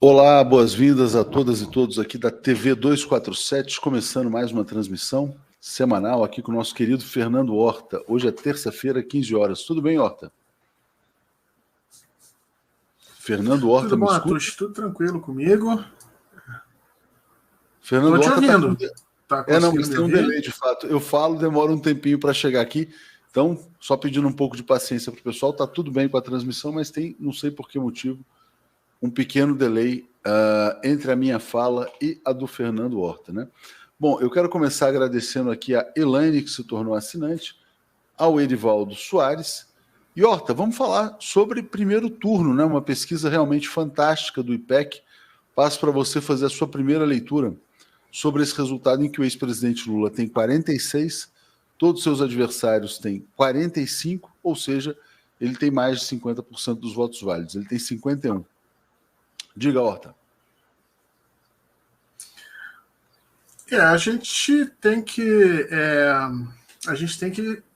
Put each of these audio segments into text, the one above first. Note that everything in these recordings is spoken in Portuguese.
Olá, boas-vindas a todas e todos aqui da TV 247, começando mais uma transmissão semanal aqui com o nosso querido Fernando Horta. Hoje é terça-feira, 15 horas. Tudo bem, Horta? Fernando Horta, tudo bom, me escuta? Atush? Tudo tranquilo comigo? Fernando Tô te Horta ouvindo. tá Tá mas tem um delay de fato. Eu falo, demora um tempinho para chegar aqui. Então, só pedindo um pouco de paciência para o pessoal. Tá tudo bem com a transmissão, mas tem, não sei por que motivo, um pequeno delay entre a minha fala e a do Fernando Horta, né? Bom, eu quero começar agradecendo aqui a Elaine, que se tornou assinante, ao Edivaldo Soares. E, Horta, vamos falar sobre primeiro turno, né? Uma pesquisa realmente fantástica do IPEC. Passo para você fazer a sua primeira leitura sobre esse resultado em que o ex-presidente Lula tem 46, todos os seus adversários têm 45, ou seja, ele tem mais de 50% dos votos válidos. Ele tem 51. Diga, Horta. A gente tem que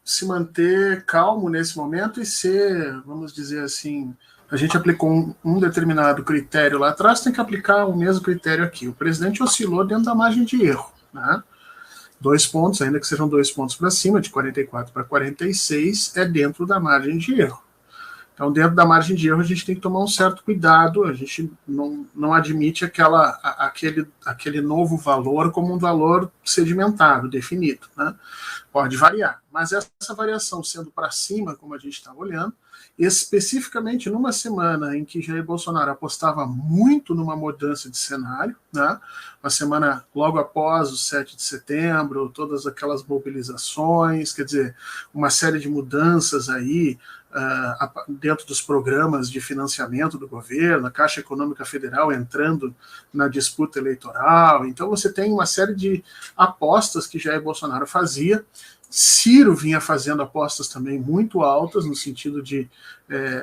se manter calmo nesse momento e ser, vamos dizer assim, a gente aplicou um determinado critério lá atrás, tem que aplicar o mesmo critério aqui. O presidente oscilou dentro da margem de erro, né? 2 pontos, ainda que sejam 2 pontos para cima, de 44 para 46, é dentro da margem de erro. Então, dentro da margem de erro, a gente tem que tomar um certo cuidado, a gente não admite aquele novo valor como um valor sedimentado, definido, né? Pode variar, mas essa variação sendo para cima, como a gente está olhando, especificamente numa semana em que Jair Bolsonaro apostava muito numa mudança de cenário, né? Uma semana logo após o 7 de setembro, todas aquelas mobilizações, quer dizer, uma série de mudanças aí, dentro dos programas de financiamento do governo, a Caixa Econômica Federal entrando na disputa eleitoral. Então você tem uma série de apostas que Jair Bolsonaro fazia. Ciro vinha fazendo apostas também muito altas, no sentido de,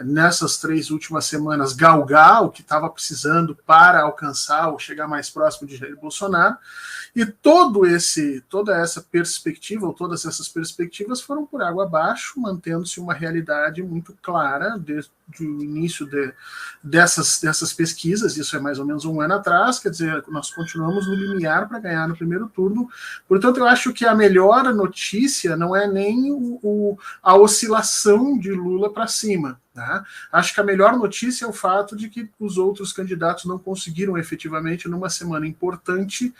nessas 3 últimas semanas, galgar o que estava precisando para alcançar ou chegar mais próximo de Jair Bolsonaro. E toda essa perspectiva, ou todas essas perspectivas foram por água abaixo, mantendo-se uma realidade muito clara desde o início dessas pesquisas. Isso é mais ou menos um ano atrás, quer dizer, nós continuamos no limiar para ganhar no primeiro turno. Portanto, eu acho que a melhor notícia não é nem a oscilação de Lula para cima. Tá? Acho que a melhor notícia é o fato de que os outros candidatos não conseguiram efetivamente, numa semana importante,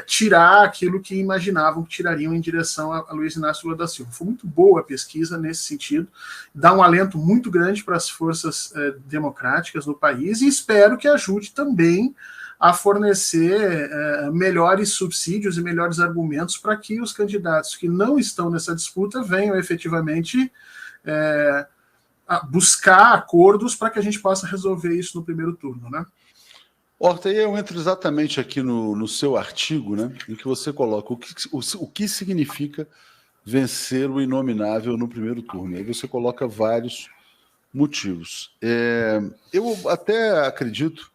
tirar aquilo que imaginavam que tirariam em direção a Luiz Inácio Lula da Silva. Foi muito boa a pesquisa nesse sentido, dá um alento muito grande para as forças democráticas no país e espero que ajude também a fornecer melhores subsídios e melhores argumentos para que os candidatos que não estão nessa disputa venham efetivamente buscar acordos para que a gente possa resolver isso no primeiro turno, né? Horta, aí eu entro exatamente aqui no seu artigo, né, em que você coloca o que significa vencer o inominável no primeiro turno. Aí você coloca vários motivos. Eu até acredito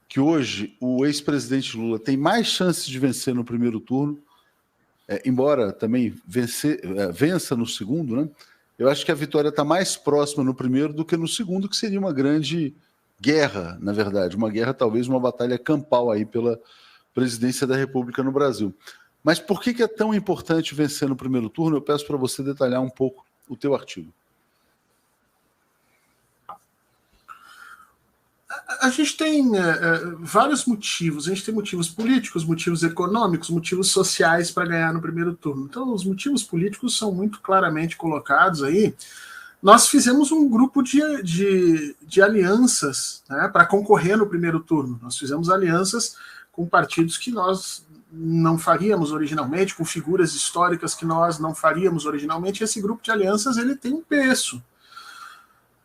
que hoje o ex-presidente Lula tem mais chances de vencer no primeiro turno, embora também vença no segundo, né? Eu acho que a vitória está mais próxima no primeiro do que no segundo, que seria uma grande guerra, na verdade. Uma guerra, talvez uma batalha campal aí pela presidência da República no Brasil. Mas por que é tão importante vencer no primeiro turno? Eu peço para você detalhar um pouco o teu artigo. A gente tem vários motivos. A gente tem motivos políticos, motivos econômicos, motivos sociais para ganhar no primeiro turno. Então, os motivos políticos são muito claramente colocados aí. Nós fizemos um grupo de alianças, né, para concorrer no primeiro turno. Nós fizemos alianças com partidos que nós não faríamos originalmente, com figuras históricas que nós não faríamos originalmente. Esse grupo de alianças ele tem um preço.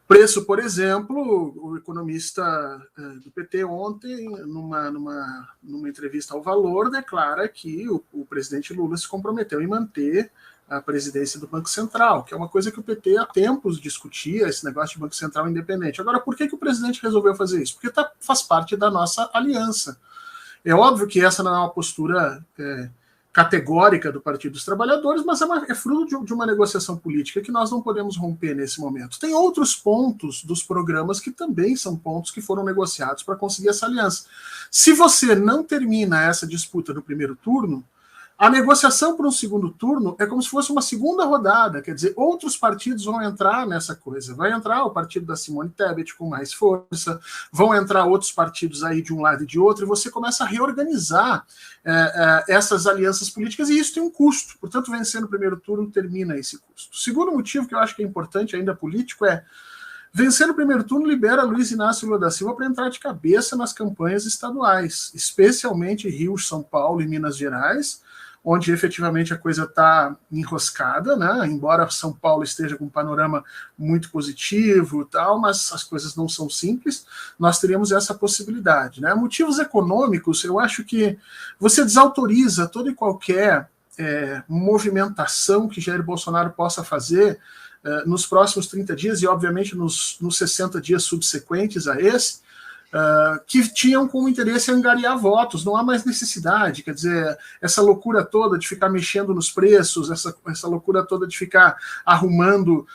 Preço, por exemplo, o economista do PT ontem, numa entrevista ao Valor, declara que o presidente Lula se comprometeu em manter a presidência do Banco Central, que é uma coisa que o PT há tempos discutia, esse negócio de Banco Central independente. Agora, por que o presidente resolveu fazer isso? Porque faz parte da nossa aliança. É óbvio que essa não é uma postura categórica do Partido dos Trabalhadores, mas é fruto de uma negociação política que nós não podemos romper nesse momento. Tem outros pontos dos programas que também são pontos que foram negociados para conseguir essa aliança. Se você não termina essa disputa no primeiro turno, a negociação para um segundo turno é como se fosse uma segunda rodada, quer dizer, outros partidos vão entrar nessa coisa. Vai entrar o partido da Simone Tebet com mais força, vão entrar outros partidos aí de um lado e de outro, e você começa a reorganizar essas alianças políticas, e isso tem um custo. Portanto, vencer no primeiro turno termina esse custo. O segundo motivo que eu acho que é importante ainda político é vencer no primeiro turno libera Luiz Inácio Lula da Silva para entrar de cabeça nas campanhas estaduais, especialmente Rio, São Paulo e Minas Gerais, onde efetivamente a coisa está enroscada, né? Embora São Paulo esteja com um panorama muito positivo e tal, mas as coisas não são simples, nós teríamos essa possibilidade, né? Motivos econômicos, eu acho que você desautoriza toda e qualquer movimentação que Jair Bolsonaro possa fazer nos próximos 30 dias e, obviamente, nos 60 dias subsequentes a esse, que tinham como interesse angariar votos. Não há mais necessidade, quer dizer, essa loucura toda de ficar mexendo nos preços, essa loucura toda de ficar arrumando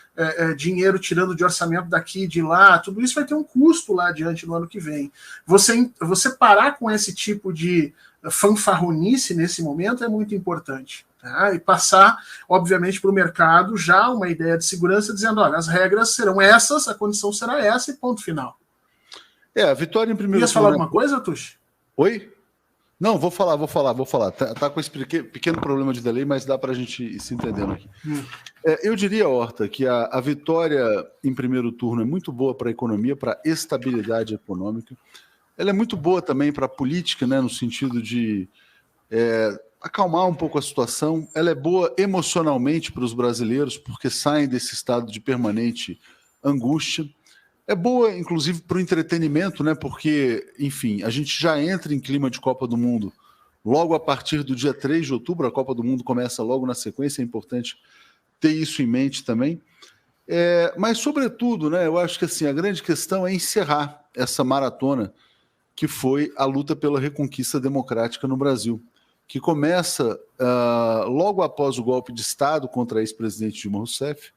dinheiro, tirando de orçamento daqui e de lá, tudo isso vai ter um custo lá adiante no ano que vem. Você parar com esse tipo de fanfarronice nesse momento é muito importante. Tá? E passar, obviamente, para o mercado já uma ideia de segurança, dizendo, olha, as regras serão essas, a condição será essa e ponto final. A vitória em primeiro turno... Ias falar alguma coisa, Tuxi? Oi? Não, vou falar. Tá com esse pequeno problema de delay, mas dá para a gente ir se entendendo aqui. Eu diria, Horta, que a vitória em primeiro turno é muito boa para a economia, para a estabilidade econômica. Ela é muito boa também para a política, né, no sentido de acalmar um pouco a situação. Ela é boa emocionalmente para os brasileiros, porque saem desse estado de permanente angústia. É boa, inclusive, para o entretenimento, né? Porque, enfim, a gente já entra em clima de Copa do Mundo logo a partir do dia 3 de outubro. A Copa do Mundo começa logo na sequência, é importante ter isso em mente também. Mas, sobretudo, né, eu acho que assim, a grande questão é encerrar essa maratona que foi a luta pela reconquista democrática no Brasil, que começa logo após o golpe de Estado contra a ex-presidente Dilma Rousseff,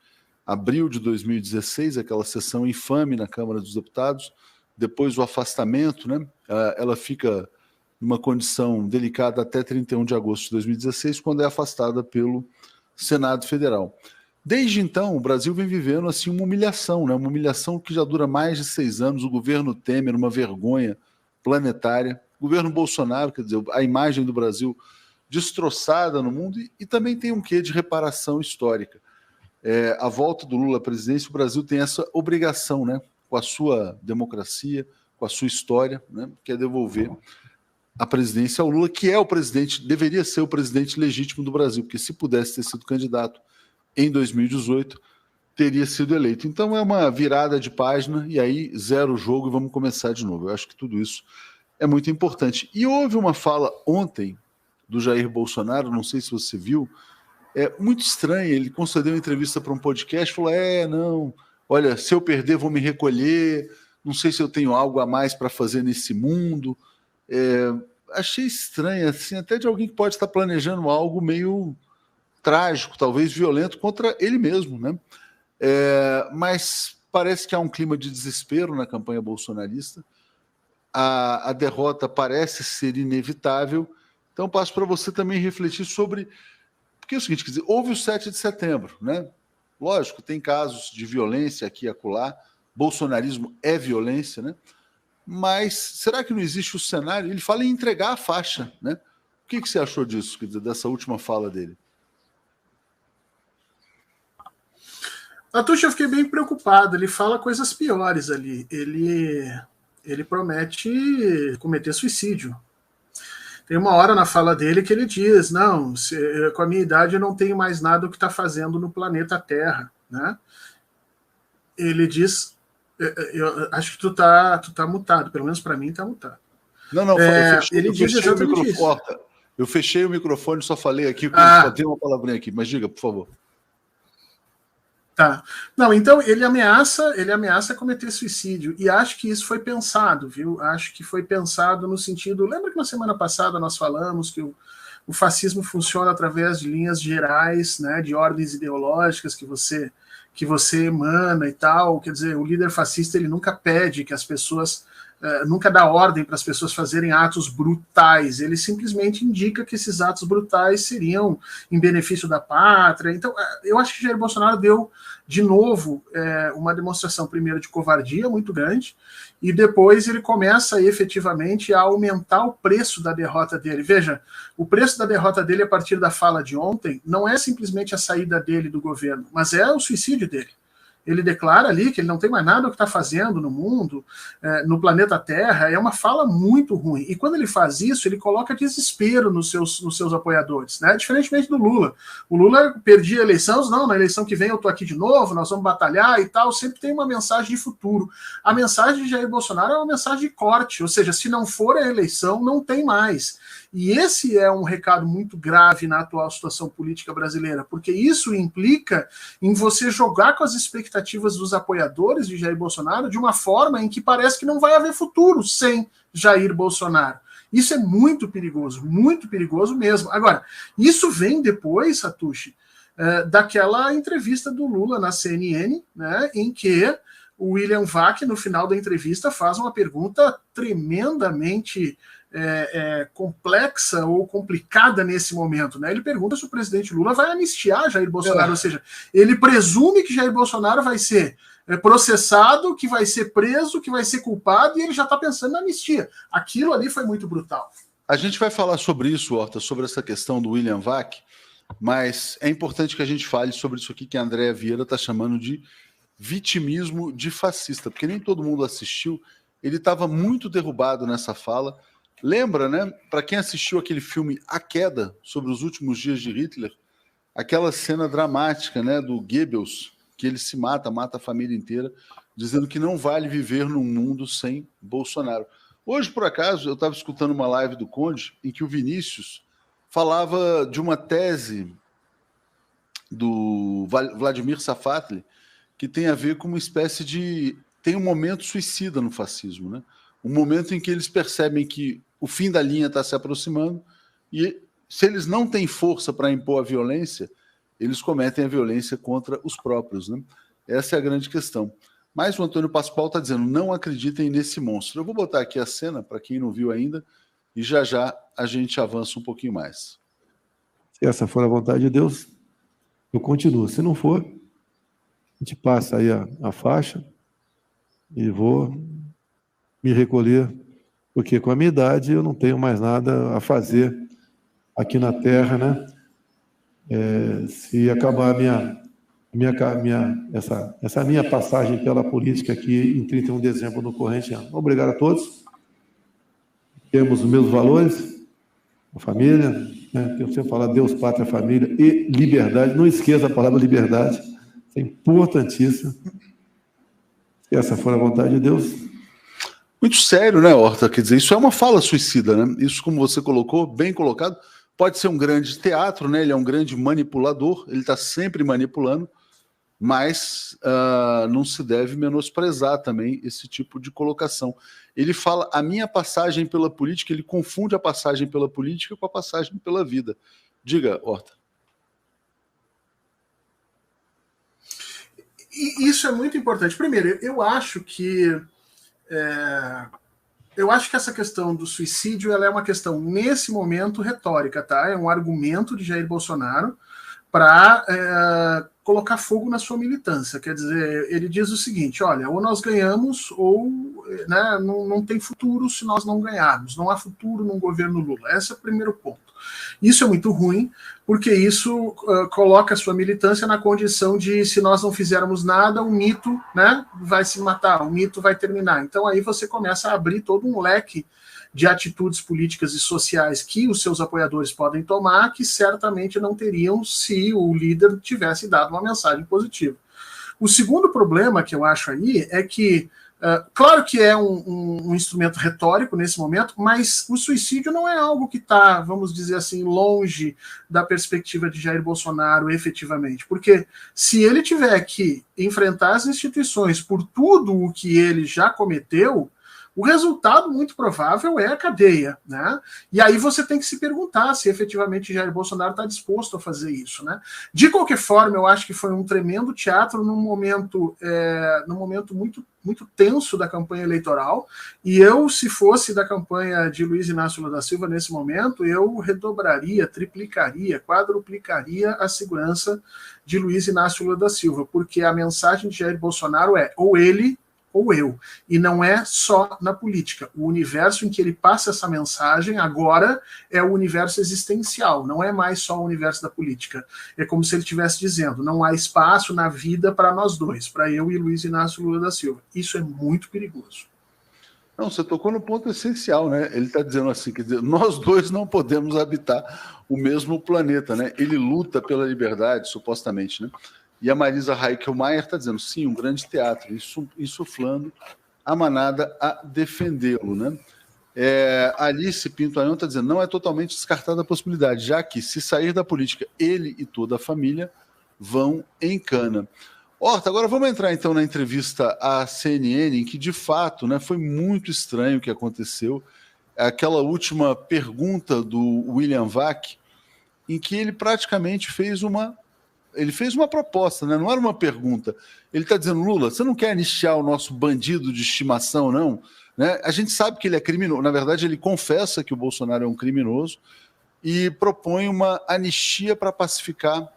abril de 2016, aquela sessão infame na Câmara dos Deputados, depois o afastamento, né? Ela fica numa condição delicada até 31 de agosto de 2016, quando é afastada pelo Senado Federal. Desde então, o Brasil vem vivendo assim, uma humilhação, né? Uma humilhação que já dura mais de 6 anos, o governo Temer, uma vergonha planetária, o governo Bolsonaro, quer dizer, a imagem do Brasil destroçada no mundo, e também tem um quê de reparação histórica. A volta do Lula à presidência, o Brasil tem essa obrigação, né, com a sua democracia, com a sua história, né, que é devolver a presidência ao Lula, que é o presidente, deveria ser o presidente legítimo do Brasil, porque se pudesse ter sido candidato em 2018, teria sido eleito. Então é uma virada de página, e aí zero o jogo e vamos começar de novo. Eu acho que tudo isso é muito importante. E houve uma fala ontem do Jair Bolsonaro, não sei se você viu, muito estranho. Ele concedeu uma entrevista para um podcast, falou, não, olha, se eu perder vou me recolher, não sei se eu tenho algo a mais para fazer nesse mundo. Achei estranho, assim, até de alguém que pode estar planejando algo meio trágico, talvez violento, contra ele mesmo, né? Mas parece que há um clima de desespero na campanha bolsonarista, a derrota parece ser inevitável, então passo para você também refletir sobre... Porque é o seguinte, quer dizer, houve o 7 de setembro, né? Lógico, tem casos de violência aqui e acolá, bolsonarismo é violência, né? Mas será que não existe o cenário? Ele fala em entregar a faixa, né? O que você achou disso, quer dizer, dessa última fala dele? Tuxa, eu fiquei bem preocupado, ele fala coisas piores ali, ele promete cometer suicídio. Tem uma hora na fala dele que ele diz, não, com a minha idade eu não tenho mais nada o que está fazendo no planeta Terra, né? Ele diz, eu acho que tu tá mutado, pelo menos para mim tá mutado. Não, ele diz exatamente isso. Eu fechei o microfone, só falei aqui, só tem uma palavrinha aqui, mas diga, por favor. Tá. Não, então ele ameaça cometer suicídio, e acho que isso foi pensado, viu? Acho que foi pensado no sentido... Lembra que na semana passada nós falamos que o o fascismo funciona através de linhas gerais, né, de ordens ideológicas que você emana e tal. Quer dizer, o líder fascista ele nunca pede que as pessoas, nunca dá ordem para as pessoas fazerem atos brutais, ele simplesmente indica que esses atos brutais seriam em benefício da pátria. Então, eu acho que Jair Bolsonaro deu, de novo, uma demonstração, primeiro, de covardia muito grande, e depois ele começa efetivamente a aumentar o preço da derrota dele. Veja, o preço da derrota dele a partir da fala de ontem não é simplesmente a saída dele do governo, mas é o suicídio dele. Ele declara ali que ele não tem mais nada o que está fazendo no mundo, no planeta Terra. É uma fala muito ruim. E quando ele faz isso, ele coloca desespero nos seus apoiadores, né? Diferentemente do Lula. O Lula perdia a eleição, não, na eleição que vem eu estou aqui de novo, nós vamos batalhar e tal. Sempre tem uma mensagem de futuro. A mensagem de Jair Bolsonaro é uma mensagem de corte, ou seja, se não for a eleição, não tem mais. E esse é um recado muito grave na atual situação política brasileira, porque isso implica em você jogar com as expectativas dos apoiadores de Jair Bolsonaro de uma forma em que parece que não vai haver futuro sem Jair Bolsonaro. Isso é muito perigoso mesmo. Agora, isso vem depois, Satushi, daquela entrevista do Lula na CNN, né, em que o William Vac, no final da entrevista, faz uma pergunta tremendamente complexa ou complicada nesse momento, né? Ele pergunta se o presidente Lula vai anistiar Jair Bolsonaro, ou seja, ele presume que Jair Bolsonaro vai ser processado, que vai ser preso, que vai ser culpado, e ele já está pensando na anistia. Aquilo ali foi muito brutal. A gente vai falar sobre isso, Horta, sobre essa questão do William Vac, mas é importante que a gente fale sobre isso aqui que a Andréa Vieira está chamando de vitimismo de fascista, porque nem todo mundo assistiu. Ele estava muito derrubado nessa fala. Lembra, né? Para quem assistiu aquele filme A Queda, sobre os últimos dias de Hitler, aquela cena dramática, né, do Goebbels, que ele se mata a família inteira, dizendo que não vale viver num mundo sem Bolsonaro. Hoje, por acaso, eu estava escutando uma live do Conde em que o Vinícius falava de uma tese do Vladimir Safatli que tem a ver com uma espécie de... Tem um momento suicida no fascismo, né? Um momento em que eles percebem que o fim da linha está se aproximando e, se eles não têm força para impor a violência, eles cometem a violência contra os próprios, né? Essa é a grande questão. Mas o Antônio Pascoal está dizendo, não acreditem nesse monstro. Eu vou botar aqui a cena, para quem não viu ainda, e já já a gente avança um pouquinho mais. Se essa for a vontade de Deus, eu continuo. Se não for, a gente passa aí a faixa e vou me recolher, porque com a minha idade eu não tenho mais nada a fazer aqui na Terra, né? Se acabar essa minha passagem pela política aqui em 31 de dezembro no corrente ano. Obrigado a todos. Temos os meus valores, a família, né? Eu sempre falo Deus, pátria, família e liberdade. Não esqueça a palavra liberdade, é importantíssimo. Se essa for a vontade de Deus. Muito sério, né, Horta? Quer dizer, isso é uma fala suicida, né? Isso, como você colocou, bem colocado, pode ser um grande teatro, né? Ele é um grande manipulador, ele está sempre manipulando, mas não se deve menosprezar também esse tipo de colocação. Ele fala, a minha passagem pela política, ele confunde a passagem pela política com a passagem pela vida. Diga, Horta. E isso é muito importante. Primeiro, eu acho que essa questão do suicídio ela é uma questão, nesse momento, retórica, tá? É um argumento de Jair Bolsonaro para colocar fogo na sua militância. Quer dizer, ele diz o seguinte, olha, ou nós ganhamos ou né, não tem futuro se nós não ganharmos. Não há futuro num governo Lula. Esse é o primeiro ponto. Isso é muito ruim, porque isso coloca a sua militância na condição de, se nós não fizermos nada, o mito, né, vai se matar, o mito vai terminar. Então aí você começa a abrir todo um leque de atitudes políticas e sociais que os seus apoiadores podem tomar, que certamente não teriam se o líder tivesse dado uma mensagem positiva. O segundo problema que eu acho aí é que claro que é um instrumento retórico nesse momento, mas o suicídio não é algo que está, vamos dizer assim, longe da perspectiva de Jair Bolsonaro efetivamente. Porque se ele tiver que enfrentar as instituições por tudo o que ele já cometeu, o resultado muito provável é a cadeia, né? E aí você tem que se perguntar se efetivamente Jair Bolsonaro está disposto a fazer isso, né? De qualquer forma, eu acho que foi um tremendo teatro num momento muito, muito tenso da campanha eleitoral, e eu, se fosse da campanha de Luiz Inácio Lula da Silva nesse momento, eu redobraria, triplicaria, quadruplicaria a segurança de Luiz Inácio Lula da Silva, porque a mensagem de Jair Bolsonaro é ou ele ou eu, e não é só na política. O universo em que ele passa essa mensagem agora é o universo existencial, não é mais só o universo da política. É como se ele estivesse dizendo, não há espaço na vida para nós dois, para eu e Luiz Inácio Lula da Silva. Isso é muito perigoso. Não, você tocou no ponto essencial, né? Ele está dizendo assim, quer dizer, nós dois não podemos habitar o mesmo planeta, né? Ele luta pela liberdade, supostamente, né? E a Marisa Heikelmeier está dizendo, sim, um grande teatro, insuflando a manada a defendê-lo, né? Alice Pinto Ayão está dizendo, não é totalmente descartada a possibilidade, já que, se sair da política, ele e toda a família vão em cana. Horta, agora vamos entrar então na entrevista à CNN, em que, de fato, né, foi muito estranho o que aconteceu. Aquela última pergunta do William Vac, em que ele praticamente fez uma proposta, né? Não era uma pergunta. Ele está dizendo, Lula, você não quer anistiar o nosso bandido de estimação, não? Né? A gente sabe que ele é criminoso. Na verdade, ele confessa que o Bolsonaro é um criminoso e propõe uma anistia para pacificar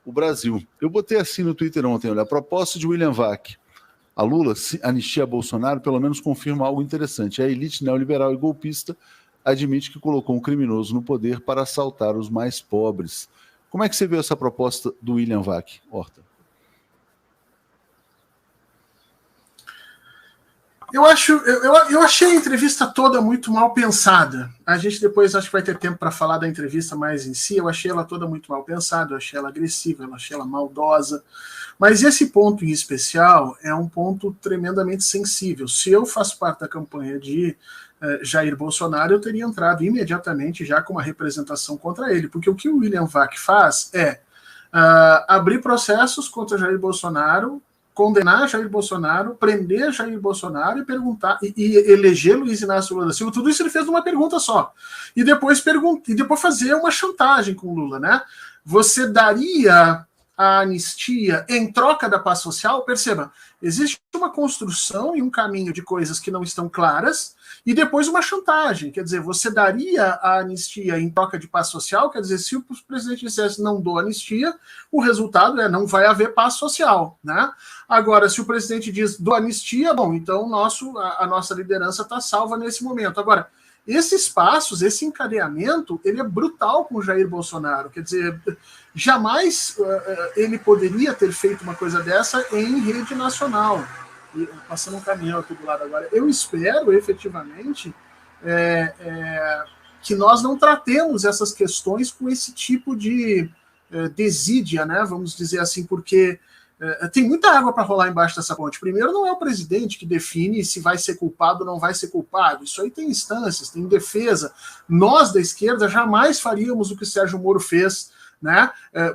o Brasil. Eu botei assim no Twitter ontem, olha, a proposta de William Vac. A Lula anistia Bolsonaro, pelo menos confirma algo interessante. A elite neoliberal e golpista admite que colocou um criminoso no poder para assaltar os mais pobres. Como é que você viu essa proposta do William Vac, Horta? Eu achei a entrevista toda muito mal pensada. A gente depois acho que vai ter tempo para falar da entrevista mais em si. Eu achei ela toda muito mal pensada, eu achei ela agressiva, eu achei ela maldosa. Mas esse ponto em especial é um ponto tremendamente sensível. Se eu faço parte da campanha de Jair Bolsonaro, eu teria entrado imediatamente já com uma representação contra ele, porque o que o William Vac faz é abrir processos contra Jair Bolsonaro, condenar Jair Bolsonaro, prender Jair Bolsonaro e perguntar e eleger Luiz Inácio Lula da Silva. Tudo isso ele fez numa pergunta só. E depois fazer uma chantagem com o Lula, né? Você daria a anistia em troca da paz social? Perceba, existe uma construção e um caminho de coisas que não estão claras e depois uma chantagem. Quer dizer, você daria a anistia em troca de paz social? Quer dizer, se o presidente dissesse não dou anistia, o resultado é não vai haver paz social, né? Agora, se o presidente diz dou anistia, bom, então a nossa liderança está salva nesse momento. Agora, esses passos, esse encadeamento, ele é brutal com o Jair Bolsonaro. Quer dizer, jamais ele poderia ter feito uma coisa dessa em rede nacional. E, passando um caminhão aqui do lado agora. Eu espero, efetivamente, que nós não tratemos essas questões com esse tipo de desídia, né? Vamos dizer assim, porque tem muita água para rolar embaixo dessa ponte. Primeiro, não é o presidente que define se vai ser culpado ou não vai ser culpado. Isso aí tem instâncias, tem defesa. Nós, da esquerda, jamais faríamos o que o Sérgio Moro fez, né?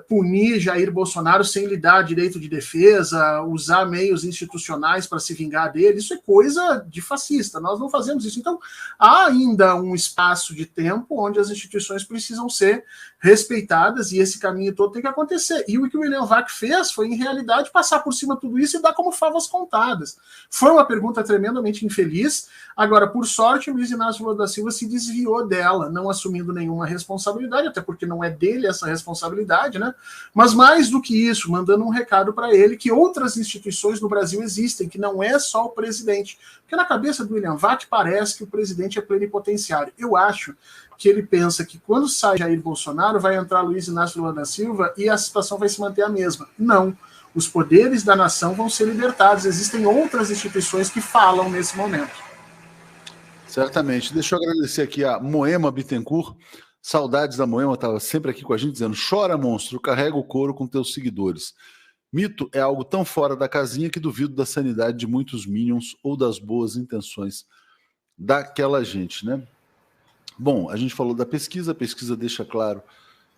Punir Jair Bolsonaro sem lhe dar direito de defesa, usar meios institucionais para se vingar dele. Isso é coisa de fascista. Nós não fazemos isso. Então, há ainda um espaço de tempo onde as instituições precisam ser respeitadas e esse caminho todo tem que acontecer. E o que o William Vac fez foi, em realidade, passar por cima de tudo isso e dar como favas contadas. Foi uma pergunta tremendamente infeliz. Agora, por sorte, o Luiz Inácio Lula da Silva se desviou dela, não assumindo nenhuma responsabilidade, até porque não é dele essa responsabilidade, né? Mas mais do que isso, mandando um recado para ele que outras instituições no Brasil existem, que não é só o presidente. Porque na cabeça do William Vac parece que o presidente é plenipotenciário. Eu acho que ele pensa que quando sai Jair Bolsonaro vai entrar Luiz Inácio Lula da Silva e a situação vai se manter a mesma. Não. Os poderes da nação vão ser libertados. Existem outras instituições que falam nesse momento. Certamente. Deixa eu agradecer aqui a Moema Bittencourt. Saudades da Moema, estava sempre aqui com a gente dizendo: chora, monstro, carrega o couro com teus seguidores. Mito é algo tão fora da casinha que duvido da sanidade de muitos minions ou das boas intenções daquela gente, né? Bom, a gente falou da pesquisa, a pesquisa deixa claro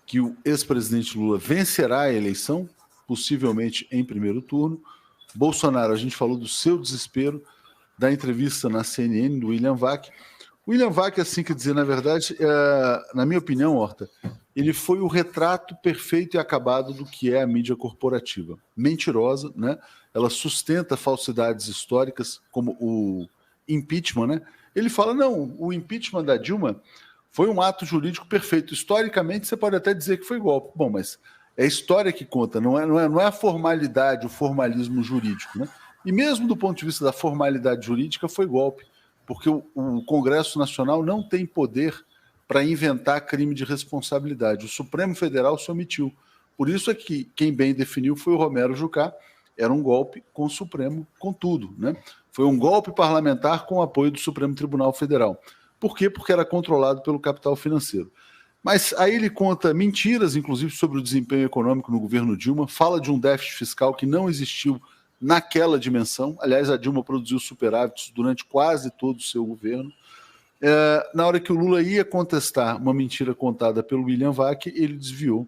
que o ex-presidente Lula vencerá a eleição, possivelmente em primeiro turno. Bolsonaro, a gente falou do seu desespero da entrevista na CNN do William Vac. William Vac, assim que dizer, na verdade, na minha opinião, Horta, ele foi o retrato perfeito e acabado do que é a mídia corporativa. Mentirosa, né? Ela sustenta falsidades históricas, como o impeachment, né? Ele fala, não, o impeachment da Dilma foi um ato jurídico perfeito. Historicamente, você pode até dizer que foi golpe. Bom, mas é a história que conta, não é a formalidade, o formalismo jurídico, né? E mesmo do ponto de vista da formalidade jurídica, foi golpe, porque o Congresso Nacional não tem poder para inventar crime de responsabilidade. O Supremo Federal se omitiu. Por isso é que quem bem definiu foi o Romero Jucá. Era um golpe com o Supremo, com tudo, né? Foi um golpe parlamentar com o apoio do Supremo Tribunal Federal. Por quê? Porque era controlado pelo capital financeiro. Mas aí ele conta mentiras, inclusive, sobre o desempenho econômico no governo Dilma, fala de um déficit fiscal que não existiu naquela dimensão. Aliás, a Dilma produziu superávites durante quase todo o seu governo. Na hora que o Lula ia contestar uma mentira contada pelo William Vac, ele desviou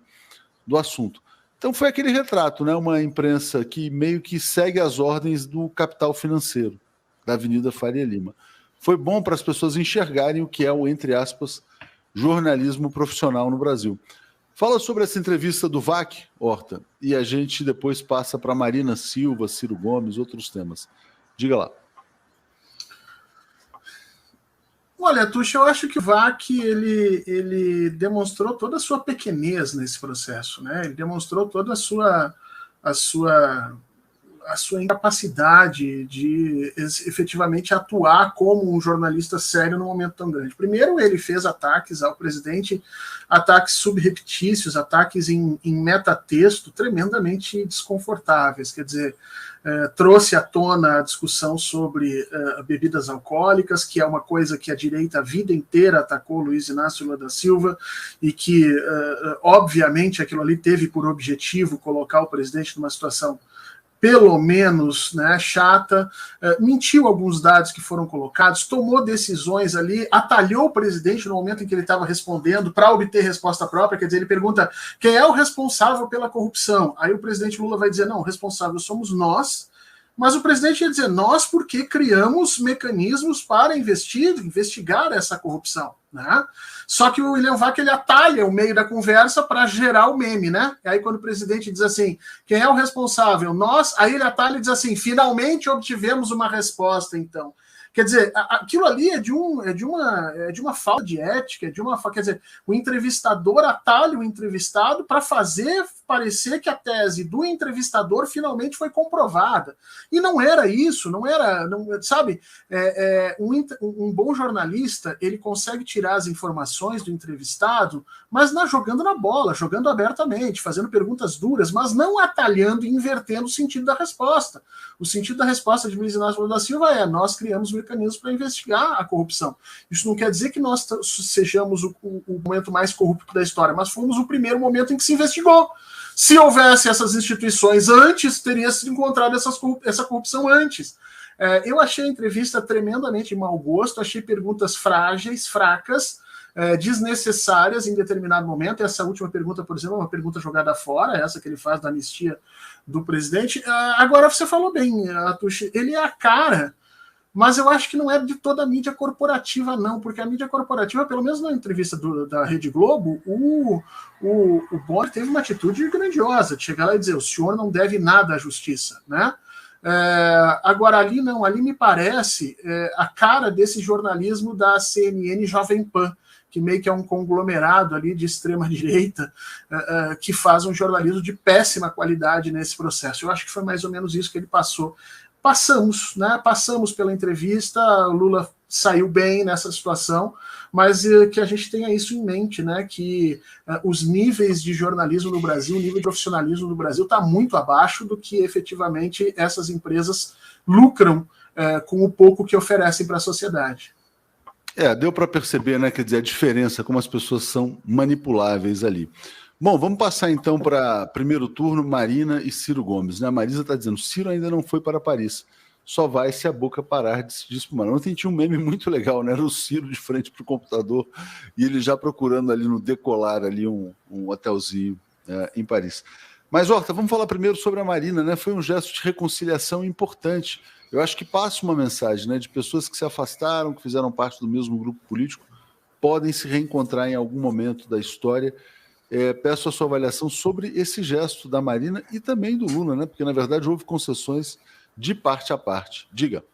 do assunto. Então foi aquele retrato, né? Uma imprensa que meio que segue as ordens do capital financeiro, da Avenida Faria Lima. Foi bom para as pessoas enxergarem o que é o, entre aspas, jornalismo profissional no Brasil. Fala sobre essa entrevista do Vac, Horta, e a gente depois passa para Marina Silva, Ciro Gomes, outros temas. Diga lá. Olha, Tuxa, eu acho que o Vac ele demonstrou toda a sua pequenez nesse processo, né? Ele demonstrou toda a sua incapacidade de efetivamente atuar como um jornalista sério num momento tão grande. Primeiro, ele fez ataques ao presidente, ataques subreptícios, ataques em metatexto tremendamente desconfortáveis. Quer dizer, trouxe à tona a discussão sobre bebidas alcoólicas, que é uma coisa que a direita a vida inteira atacou Luiz Inácio Lula da Silva, e que, obviamente, aquilo ali teve por objetivo colocar o presidente numa situação pelo menos, né, chata, mentiu alguns dados que foram colocados, tomou decisões ali, atalhou o presidente no momento em que ele estava respondendo para obter resposta própria. Quer dizer, ele pergunta quem é o responsável pela corrupção. Aí o presidente Lula vai dizer, não, o responsável somos nós, mas o presidente ia dizer, nós porque criamos mecanismos para investigar essa corrupção, né? Só que o William Vac, ele atalha o meio da conversa para gerar o meme, né? E aí quando o presidente diz assim, quem é o responsável? Nós, aí ele atalha e diz assim, finalmente obtivemos uma resposta, então. Quer dizer, aquilo ali é de uma falta de ética, quer dizer, o entrevistador atalha o entrevistado para fazer parecer que a tese do entrevistador finalmente foi comprovada. E não era isso, sabe? Um bom jornalista, ele consegue tirar as informações do entrevistado, mas jogando na bola, jogando abertamente, fazendo perguntas duras, mas não atalhando e invertendo o sentido da resposta. O sentido da resposta de Luiz Inácio Lula da Silva é, nós criamos mecanismos para investigar a corrupção. Isso não quer dizer que nós sejamos o momento mais corrupto da história, mas fomos o primeiro momento em que se investigou. Se houvesse essas instituições antes, teria se encontrado essa corrupção antes. Eu achei a entrevista tremendamente de mau gosto, achei perguntas frágeis, fracas, desnecessárias em determinado momento. Essa última pergunta, por exemplo, é uma pergunta jogada fora, essa que ele faz da anistia do presidente. Agora, você falou bem, Atushi, ele é a cara, mas eu acho que não é de toda a mídia corporativa, não, porque a mídia corporativa, pelo menos na entrevista da Rede Globo, o Bonner teve uma atitude grandiosa, de chegar lá e dizer, o senhor não deve nada à justiça, né? Agora, ali não, ali me parece a cara desse jornalismo da CNN Jovem Pan, que meio que é um conglomerado ali de extrema-direita, que faz um jornalismo de péssima qualidade nesse processo. Eu acho que foi mais ou menos isso que ele passou. Passamos pela entrevista, o Lula saiu bem nessa situação, mas que a gente tenha isso em mente, né? Que os níveis de jornalismo no Brasil, o nível de profissionalismo no Brasil está muito abaixo do que efetivamente essas empresas lucram com o pouco que oferecem para a sociedade. Deu para perceber, né? Quer dizer, a diferença, como as pessoas são manipuláveis ali. Bom, vamos passar então para primeiro turno, Marina e Ciro Gomes, né? A Marisa está dizendo, Ciro ainda não foi para Paris, só vai se a boca parar de se espumar. Ontem tinha um meme muito legal, né? Era o Ciro de frente para o computador e ele já procurando ali no Decolar ali um hotelzinho em Paris. Mas, Horta, vamos falar primeiro sobre a Marina, né? Foi um gesto de reconciliação importante. Eu acho que passa uma mensagem, né, de pessoas que se afastaram, que fizeram parte do mesmo grupo político, podem se reencontrar em algum momento da história. Peço a sua avaliação sobre esse gesto da Marina e também do Lula, né? Porque, na verdade, houve concessões de parte a parte. Diga.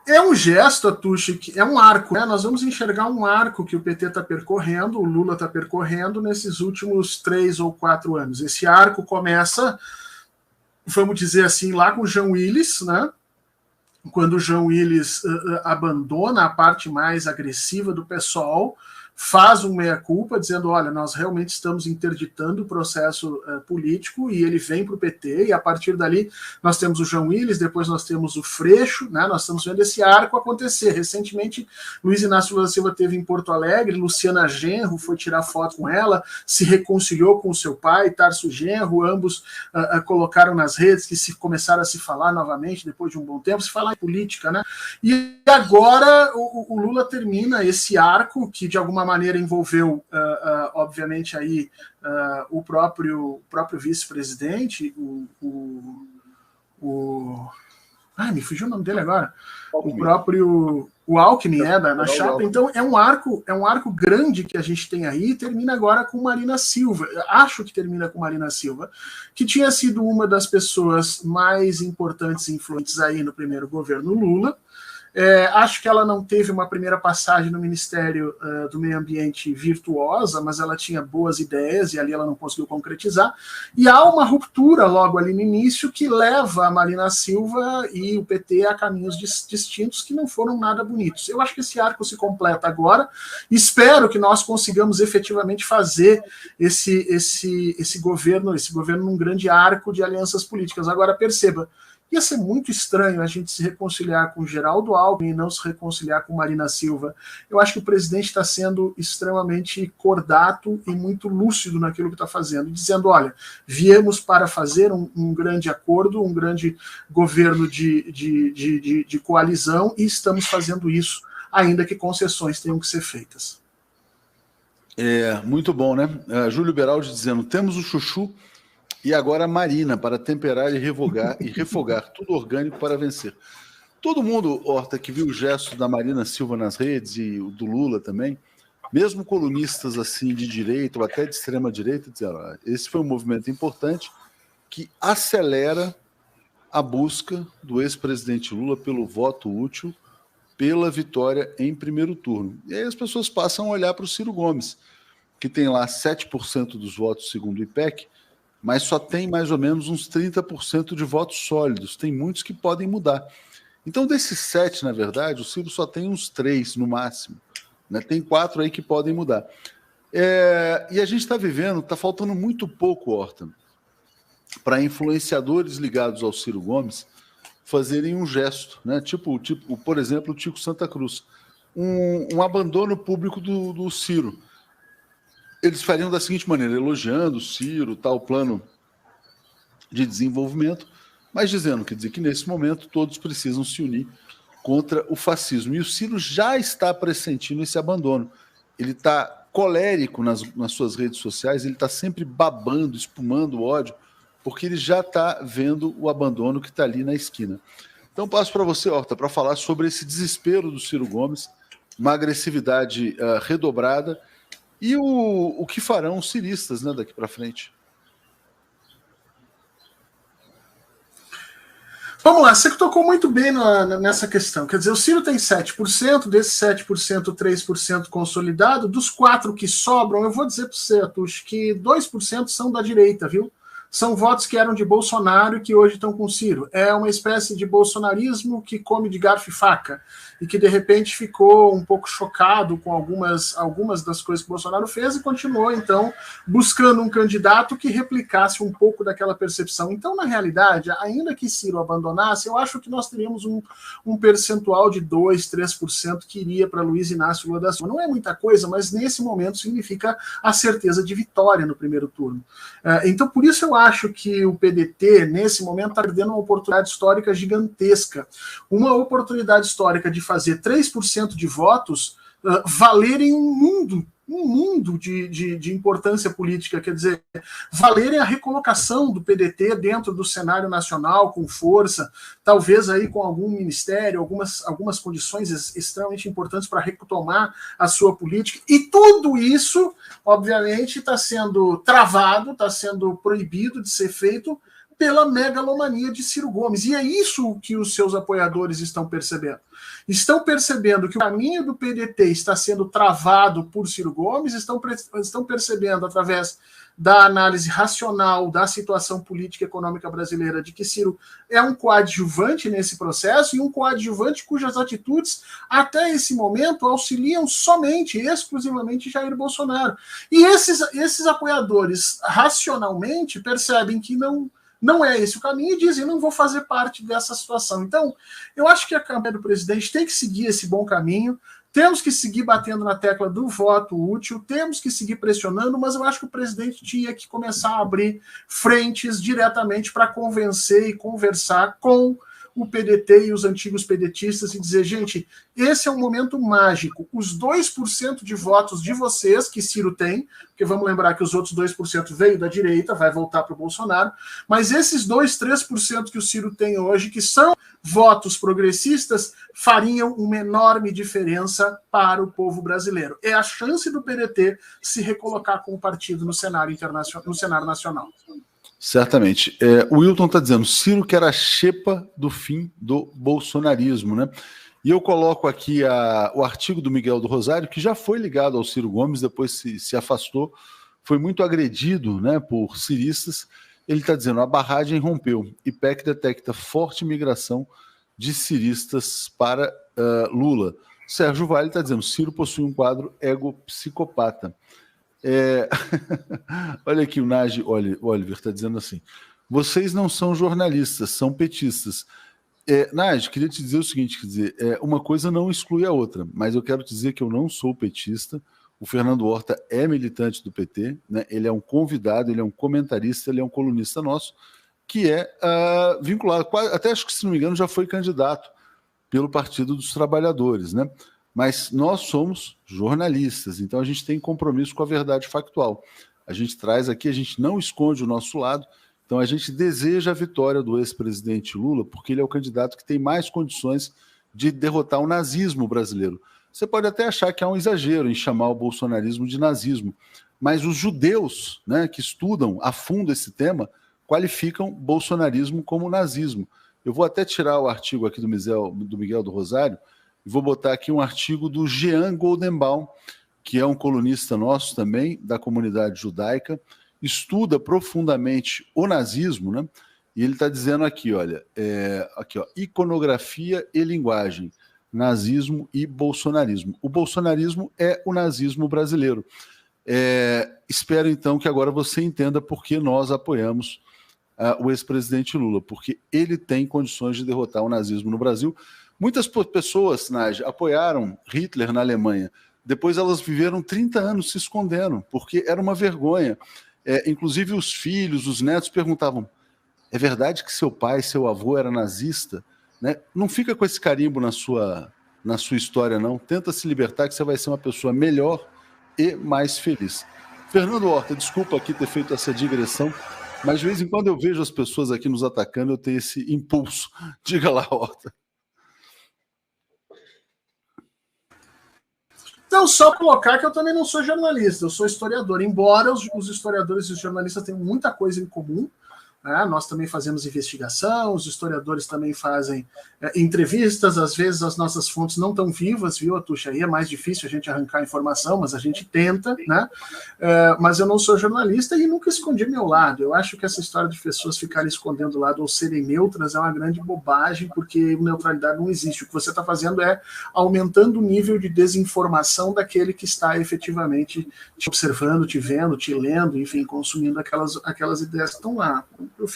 É um gesto, Atushi, que é um arco, né? Nós vamos enxergar um arco que o PT está percorrendo, o Lula está percorrendo nesses últimos 3 ou 4 anos. Esse arco começa, vamos dizer assim, lá com o Jean Willis, né? Quando o Jean Willis abandona a parte mais agressiva do PSOL, faz um meia-culpa, dizendo, olha, nós realmente estamos interditando o processo político, e ele vem para o PT, e a partir dali nós temos o Jean Willis, depois nós temos o Freixo, né? Nós estamos vendo esse arco acontecer. Recentemente, Luiz Inácio Lula da Silva esteve em Porto Alegre, Luciana Genro foi tirar foto com ela, se reconciliou com o seu pai, Tarso Genro, ambos colocaram nas redes que começaram a se falar novamente, depois de um bom tempo, se falar em política, né? E agora o Lula termina esse arco, que de alguma maneira envolveu, obviamente, aí o próprio vice-presidente, me fugiu o nome dele agora. Alckmin. O próprio Alckmin, na chapa. Então é um arco grande que a gente tem aí, e termina agora com Marina Silva. Acho que termina com Marina Silva, que tinha sido uma das pessoas mais importantes e influentes aí no primeiro governo Lula. Acho que ela não teve uma primeira passagem no Ministério do Meio Ambiente virtuosa, mas ela tinha boas ideias e ali ela não conseguiu concretizar. E há uma ruptura logo ali no início que leva a Marina Silva e o PT a caminhos distintos que não foram nada bonitos. Eu acho que esse arco se completa agora. Espero que nós consigamos efetivamente fazer esse governo num grande arco de alianças políticas. Agora, perceba, ia ser muito estranho a gente se reconciliar com Geraldo Alckmin e não se reconciliar com Marina Silva. Eu acho que o presidente está sendo extremamente cordato e muito lúcido naquilo que está fazendo, dizendo, olha, viemos para fazer um grande acordo, um grande governo de coalizão, e estamos fazendo isso, ainda que concessões tenham que ser feitas. Muito bom, né? Júlio Beraldi dizendo, temos o chuchu e agora a Marina, para temperar e refogar, tudo orgânico para vencer. Todo mundo, Horta, que viu o gesto da Marina Silva nas redes, e o do Lula também, mesmo colunistas assim de direita ou até de extrema direita, disseram, esse foi um movimento importante que acelera a busca do ex-presidente Lula pelo voto útil, pela vitória em primeiro turno. E aí as pessoas passam a olhar para o Ciro Gomes, que tem lá 7% dos votos segundo o IPEC, mas só tem mais ou menos uns 30% de votos sólidos. Tem muitos que podem mudar. Então, desses 7, na verdade, o Ciro só tem uns 3 no máximo. Né? Tem 4 aí que podem mudar. E a gente está vivendo, está faltando muito pouco, Horta, para influenciadores ligados ao Ciro Gomes fazerem um gesto, né? Tipo, por exemplo, o Tico Santa Cruz. Um abandono público do Ciro. Eles fariam da seguinte maneira, elogiando o Ciro, tal plano de desenvolvimento, mas dizendo, quer dizer, que nesse momento todos precisam se unir contra o fascismo. E o Ciro já está pressentindo esse abandono. Ele está colérico nas suas redes sociais, ele está sempre babando, espumando ódio, porque ele já está vendo o abandono que está ali na esquina. Então passo para você, Horta, para falar sobre esse desespero do Ciro Gomes, uma agressividade redobrada, e o que farão os ciristas, né, daqui para frente? Vamos lá, você tocou muito bem nessa questão. Quer dizer, o Ciro tem 7%, desses 7%, 3% consolidado. Dos 4 que sobram, eu vou dizer para você, Atush, que 2% são da direita, viu? São votos que eram de Bolsonaro e que hoje estão com o Ciro. É uma espécie de bolsonarismo que come de garfo e faca e que, de repente, ficou um pouco chocado com algumas das coisas que o Bolsonaro fez e continuou, então, buscando um candidato que replicasse um pouco daquela percepção. Então, na realidade, ainda que Ciro abandonasse, eu acho que nós teríamos um percentual de 2%, 3% que iria para Luiz Inácio Lula da Silva. Não é muita coisa, mas nesse momento significa a certeza de vitória no primeiro turno. Então, por isso eu acho que o PDT, nesse momento, está perdendo uma oportunidade histórica gigantesca. Uma oportunidade histórica de fazer 3% de votos valerem um mundo um mundo de importância política, quer dizer, valerem a recolocação do PDT dentro do cenário nacional com força, talvez aí com algum ministério, algumas condições extremamente importantes para retomar a sua política, e tudo isso, obviamente, está sendo travado, está sendo proibido de ser feito pela megalomania de Ciro Gomes. E é isso que os seus apoiadores estão percebendo. Estão percebendo que o caminho do PDT está sendo travado por Ciro Gomes, estão percebendo, através da análise racional da situação política e econômica brasileira, de que Ciro é um coadjuvante nesse processo, e um coadjuvante cujas atitudes, até esse momento, auxiliam somente, exclusivamente, Jair Bolsonaro. E esses apoiadores, racionalmente, percebem que não é esse o caminho e dizem, não vou fazer parte dessa situação. Então, eu acho que a campanha do presidente tem que seguir esse bom caminho, temos que seguir batendo na tecla do voto útil, temos que seguir pressionando, mas eu acho que o presidente tinha que começar a abrir frentes diretamente para convencer e conversar com o PDT e os antigos pedetistas e dizer, gente, esse é um momento mágico. Os 2% de votos de vocês que Ciro tem, porque vamos lembrar que os outros 2% veio da direita, vai voltar para o Bolsonaro, mas esses 3% que o Ciro tem hoje, que são votos progressistas, fariam uma enorme diferença para o povo brasileiro. É a chance do PDT se recolocar como partido no cenário internacional, no cenário nacional. Certamente. O Wilton está dizendo, Ciro quer a xepa do fim do bolsonarismo, né? E eu coloco aqui o artigo do Miguel do Rosário, que já foi ligado ao Ciro Gomes, depois se afastou, foi muito agredido, né, por ciristas. Ele está dizendo, a barragem rompeu, IPEC detecta forte migração de ciristas para Lula. Sérgio Vale está dizendo, Ciro possui um quadro ego-psicopata. Olha aqui, o Nagy Oliver está dizendo assim, vocês não são jornalistas, são petistas. Nagy, queria te dizer o seguinte, quer dizer, uma coisa não exclui a outra, mas eu quero dizer que eu não sou petista. O Fernando Horta é militante do PT, né? Ele é um convidado, ele é um comentarista, ele é um colunista nosso, que é vinculado, até acho que, se não me engano, já foi candidato pelo Partido dos Trabalhadores, né? Mas nós somos jornalistas, então a gente tem compromisso com a verdade factual. A gente traz aqui, a gente não esconde o nosso lado, então a gente deseja a vitória do ex-presidente Lula, porque ele é o candidato que tem mais condições de derrotar o nazismo brasileiro. Você pode até achar que há um exagero em chamar o bolsonarismo de nazismo, mas os judeus, né, que estudam a fundo esse tema qualificam bolsonarismo como nazismo. Eu vou até tirar o artigo aqui do Miguel do Rosário, e vou botar aqui um artigo do Jean Goldenbaum, que é um colunista nosso também, da comunidade judaica, estuda profundamente o nazismo, né? E ele está dizendo aqui, olha, iconografia e linguagem, nazismo e bolsonarismo. O bolsonarismo é o nazismo brasileiro. Espero, então, que agora você entenda por que nós apoiamos o ex-presidente Lula, porque ele tem condições de derrotar o nazismo no Brasil. Muitas pessoas, Nagy, apoiaram Hitler na Alemanha. Depois elas viveram 30 anos se escondendo, porque era uma vergonha. Inclusive os filhos, os netos perguntavam, é verdade que seu pai, seu avô era nazista? Né? Não fica com esse carimbo na sua história, não. Tenta se libertar que você vai ser uma pessoa melhor e mais feliz. Fernando Horta, desculpa aqui ter feito essa digressão, mas de vez em quando eu vejo as pessoas aqui nos atacando, eu tenho esse impulso. Diga lá, Horta. Então, só colocar que eu também não sou jornalista, eu sou historiador, embora os historiadores e os jornalistas tenham muita coisa em comum, né? Nós também fazemos investigação, os historiadores também fazem entrevistas, às vezes as nossas fontes não estão vivas, viu, Atucha? Aí é mais difícil a gente arrancar informação, mas a gente tenta, né? Mas eu não sou jornalista e nunca escondi meu lado. Eu acho que essa história de pessoas ficarem escondendo o lado ou serem neutras é uma grande bobagem, porque neutralidade não existe. O que você está fazendo é aumentando o nível de desinformação daquele que está efetivamente te observando, te vendo, te lendo, enfim, consumindo aquelas ideias que estão lá. Eu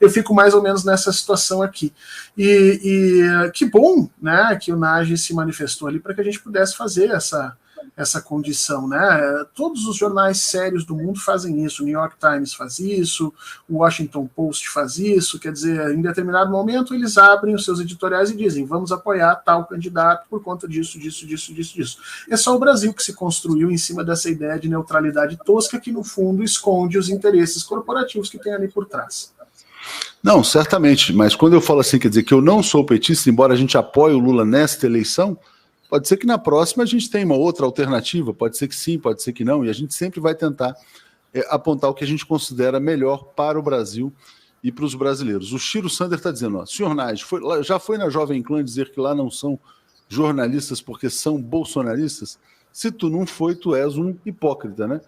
fico mais ou menos nessa situação aqui. E que bom, né, que o Nagy se manifestou ali para que a gente pudesse fazer essa essa condição, né? Todos os jornais sérios do mundo fazem isso, o New York Times faz isso, o Washington Post faz isso, quer dizer, em determinado momento eles abrem os seus editoriais e dizem, vamos apoiar tal candidato por conta disso. É só o Brasil que se construiu em cima dessa ideia de neutralidade tosca que, no fundo, esconde os interesses corporativos que tem ali por trás. Não, certamente, mas quando eu falo assim, quer dizer que eu não sou petista, embora a gente apoie o Lula nesta eleição, pode ser que na próxima a gente tenha uma outra alternativa, pode ser que sim, pode ser que não, e a gente sempre vai tentar apontar o que a gente considera melhor para o Brasil e para os brasileiros. O Chiro Sander está dizendo, ó, senhor Nage, já foi na Jovem Clã dizer que lá não são jornalistas porque são bolsonaristas? Se tu não foi, tu és um hipócrita, né?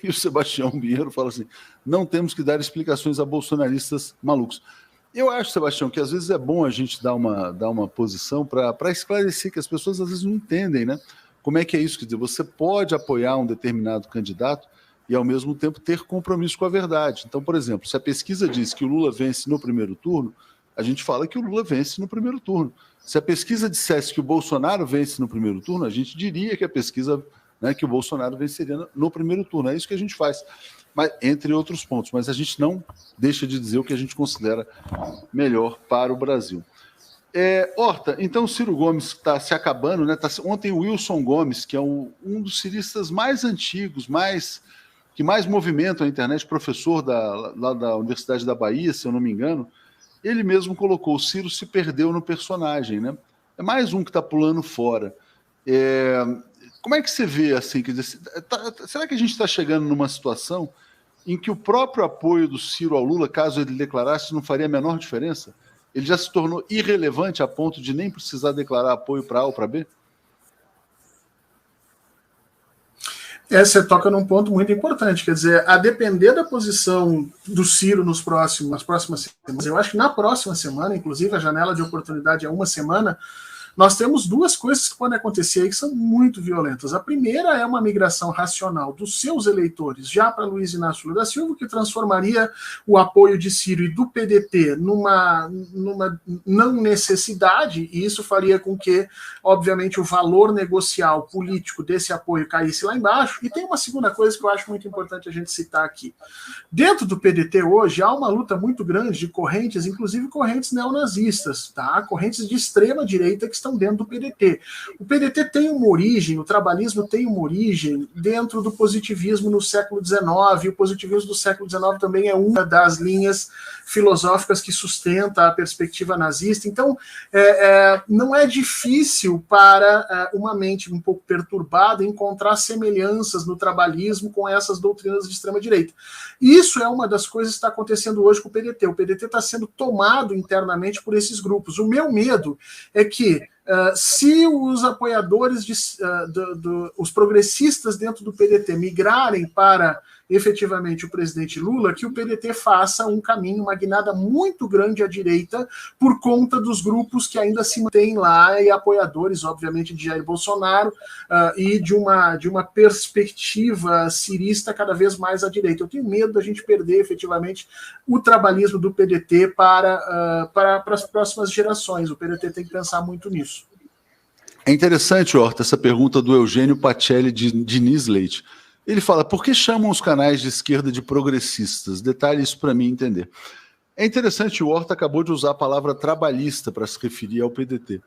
E o Sebastião Pinheiro fala assim, não temos que dar explicações a bolsonaristas malucos. Eu acho, Sebastião, que às vezes é bom a gente dar uma posição para esclarecer que as pessoas às vezes não entendem, né? Como é que é isso? Quer dizer, você pode apoiar um determinado candidato e, ao mesmo tempo, ter compromisso com a verdade. Então, por exemplo, se a pesquisa diz que o Lula vence no primeiro turno, a gente fala que o Lula vence no primeiro turno. Se a pesquisa dissesse que o Bolsonaro vence no primeiro turno, a gente diria que a pesquisa, né, que o Bolsonaro venceria no primeiro turno. É isso que a gente faz. Mas, entre outros pontos, mas a gente não deixa de dizer o que a gente considera melhor para o Brasil. Horta, então o Ciro Gomes está se acabando, né? Ontem o Wilson Gomes, que é um dos ciristas mais antigos, que mais movimentam a internet, professor lá da Universidade da Bahia, se eu não me engano, ele mesmo colocou, o Ciro se perdeu no personagem, né? É mais um que está pulando fora. Como é que você vê, assim, quer dizer, será que a gente está chegando numa situação em que o próprio apoio do Ciro ao Lula, caso ele declarasse, não faria a menor diferença? Ele já se tornou irrelevante a ponto de nem precisar declarar apoio para A ou para B? Você toca num ponto muito importante, quer dizer, a depender da posição do Ciro nas próximas semanas, eu acho que na próxima semana, inclusive a janela de oportunidade é uma semana, nós temos duas coisas que podem acontecer aí que são muito violentas. A primeira é uma migração racional dos seus eleitores já para Luiz Inácio Lula da Silva, que transformaria o apoio de Ciro e do PDT numa não necessidade, e isso faria com que, obviamente, o valor negocial político desse apoio caísse lá embaixo. E tem uma segunda coisa que eu acho muito importante a gente citar aqui. Dentro do PDT hoje há uma luta muito grande de correntes, inclusive correntes neonazistas, tá? Correntes de extrema direita que estão dentro do PDT. O PDT tem uma origem, o trabalhismo tem uma origem dentro do positivismo no século XIX. O positivismo do século XIX também é uma das linhas filosóficas que sustenta a perspectiva nazista. Então, não é difícil para uma mente um pouco perturbada encontrar semelhanças no trabalhismo com essas doutrinas de extrema-direita. Isso é uma das coisas que está acontecendo hoje com o PDT. O PDT está sendo tomado internamente por esses grupos. O meu medo é que se os apoiadores, os progressistas dentro do PDT migrarem para efetivamente o presidente Lula, que o PDT faça um caminho, uma guinada muito grande à direita por conta dos grupos que ainda se mantêm lá e apoiadores, obviamente, de Jair Bolsonaro e de uma perspectiva cirista cada vez mais à direita. Eu tenho medo da gente perder efetivamente o trabalhismo do PDT para as próximas gerações. O PDT tem que pensar muito nisso. É interessante, Horta, essa pergunta do Eugênio Pacelli de Diniz Leite. Ele fala, por que chamam os canais de esquerda de progressistas? Detalhe isso para mim entender. É interessante, o Horta acabou de usar a palavra trabalhista para se referir ao PDT.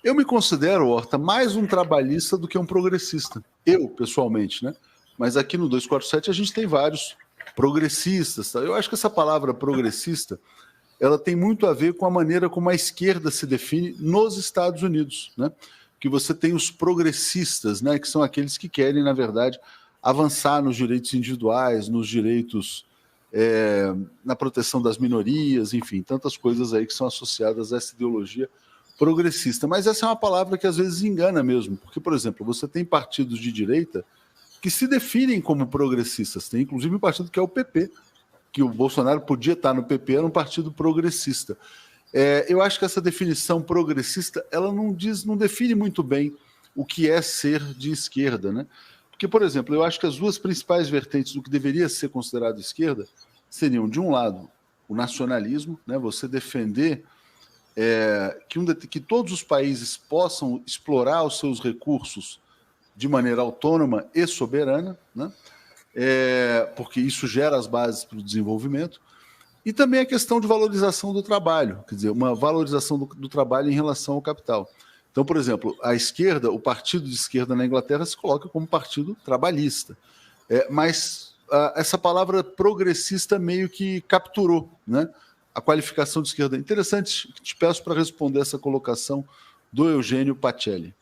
Eu me considero, Horta, mais um trabalhista do que um progressista. Eu, pessoalmente, né? Mas aqui no 247 a gente tem vários progressistas. Tá? Eu acho que essa palavra progressista, ela tem muito a ver com a maneira como a esquerda se define nos Estados Unidos, né? Que você tem os progressistas, né? Que são aqueles que querem, na verdade, avançar nos direitos individuais, nos direitos, na proteção das minorias, enfim, tantas coisas aí que são associadas a essa ideologia progressista. Mas essa é uma palavra que às vezes engana mesmo, porque, por exemplo, você tem partidos de direita que se definem como progressistas, tem inclusive um partido que é o PP, que o Bolsonaro podia estar no PP, era um partido progressista. Eu acho que essa definição progressista, ela não define muito bem o que é ser de esquerda, né? Porque, por exemplo, eu acho que as duas principais vertentes do que deveria ser considerado esquerda seriam, de um lado, o nacionalismo, né? Você defender que todos os países possam explorar os seus recursos de maneira autônoma e soberana, né? Porque isso gera as bases para o desenvolvimento, e também a questão de valorização do trabalho, quer dizer, uma valorização do trabalho em relação ao capital. Então, por exemplo, a esquerda, o partido de esquerda na Inglaterra se coloca como partido trabalhista, mas essa palavra progressista meio que capturou, né, a qualificação de esquerda. Interessante, te peço para responder essa colocação do Eugênio Pacelli.